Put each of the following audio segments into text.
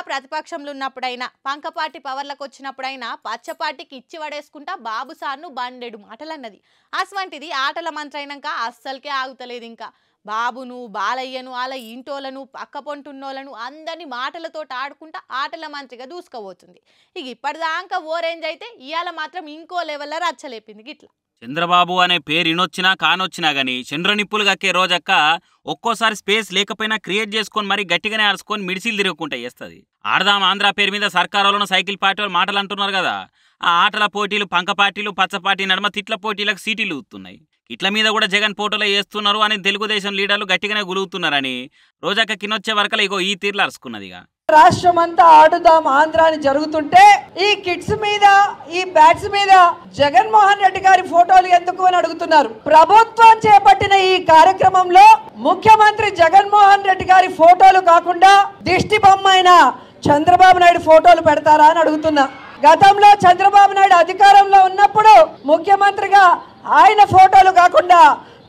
ప్రతిపక్షంలో ఉన్నప్పుడైనా పంకపాటి పవర్లకు వచ్చినప్పుడైనా పచ్చపాటికి ఇచ్చి పడేసుకుంటా బాబు సార్ను బండెడు మాటలన్నది. అస్వంటిది ఆటల మంత్రి అయినాక అస్సలకే ఆగుతలేదు. ఇంకా బాబును బాలయ్యను వాళ్ళ ఇంటోలను పక్క పొంటున్నోళ్ళను అందరినీ మాటలతో ఆడుకుంటా ఆటల మంత్రిగా దూసుకుపోతుంది. ఇక ఇప్పటిదాకా ఓ రేంజ్ అయితే ఇవాళ మాత్రం ఇంకో లెవెల్లో రచ్చలేపింది గిట్లా. చంద్రబాబు అనే పేరు ఇనొచ్చినా కానొచ్చినా గానీ చంద్రనిప్పులు గక్కే రోజక్క ఒక్కోసారి స్పేస్ లేకపోయినా క్రియేట్ చేసుకొని మరి గట్టిగానే అరుచుకొని మిడిసిలు తిరగకుండా చేస్తుంది. ఆడదాం ఆంధ్ర పేరు మీద సర్కారులను సైకిల్ పార్టీ వాళ్ళు మాటలు అంటున్నారు కదా. ఆ ఆటల పోటీలు పంక పార్టీలు పచ్చపార్టీ నడుమ తిట్ల పోటీలకు సీటీలు ఊతున్నాయి. ఇట్ల మీద కూడా జగన్ పోటీలో చేస్తున్నారు అని తెలుగుదేశం లీడర్లు గట్టిగానే గులుగుతున్నారని రోజక్క కినొచ్చే వరకలు ఇగో ఈ తీర్లు అరుచుకున్నదిగా. రాష్ట్రమంతా ఆడుదాం ఆంధ్ర అని జరుగుతుంటే ఈ కిడ్స్ మీద ఈ బ్యాట్స్ మీద జగన్మోహన్ రెడ్డి గారి ఫోటోలు ఎందుకు అని అడుగుతున్నారు. ప్రభుత్వం చేపట్టిన ఈ కార్యక్రమంలో ముఖ్యమంత్రి జగన్మోహన్ రెడ్డి గారి ఫోటోలు కాకుండా దిష్టి బొమ్మ అయిన చంద్రబాబు నాయుడు ఫోటోలు పెడతారా అని అడుగుతున్నా. గతంలో చంద్రబాబు నాయుడు అధికారంలో ఉన్నప్పుడు ముఖ్యమంత్రిగా ఆయన ఫోటోలు కాకుండా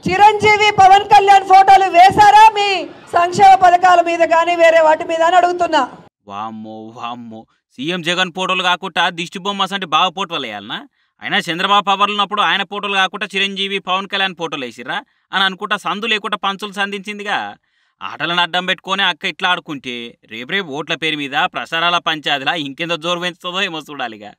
చిరంజీవి పవన్ కళ్యాణ్ ఫోటోలు వేశారా మీ సంక్షేమ పథకాల మీద కానీ వేరే వాటి మీద అని అడుగుతున్నా. వామ్మో వామ్మో, సీఎం జగన్ ఫోటోలు కాకుండా దిష్టి బొమ్మ అంటే బాగా ఫోటోలు వేయాలనా? అయినా చంద్రబాబు పవర్లు ఉన్నప్పుడు ఆయన ఫోటోలు కాకుండా చిరంజీవి పవన్ కళ్యాణ్ ఫోటోలు వేసిర్రా అని అనుకుంటా సందు లేకుండా పంచులు సంధించిందిగా. ఆటలను అడ్డం పెట్టుకొని అక్క ఇట్లా ఆడుకుంటే రేపు ఓట్ల పేరు మీద ప్రసారాల పంచాయతీలా ఇంకెందో జోరు పెంచుతుందో ఏమో చూడాలిగా.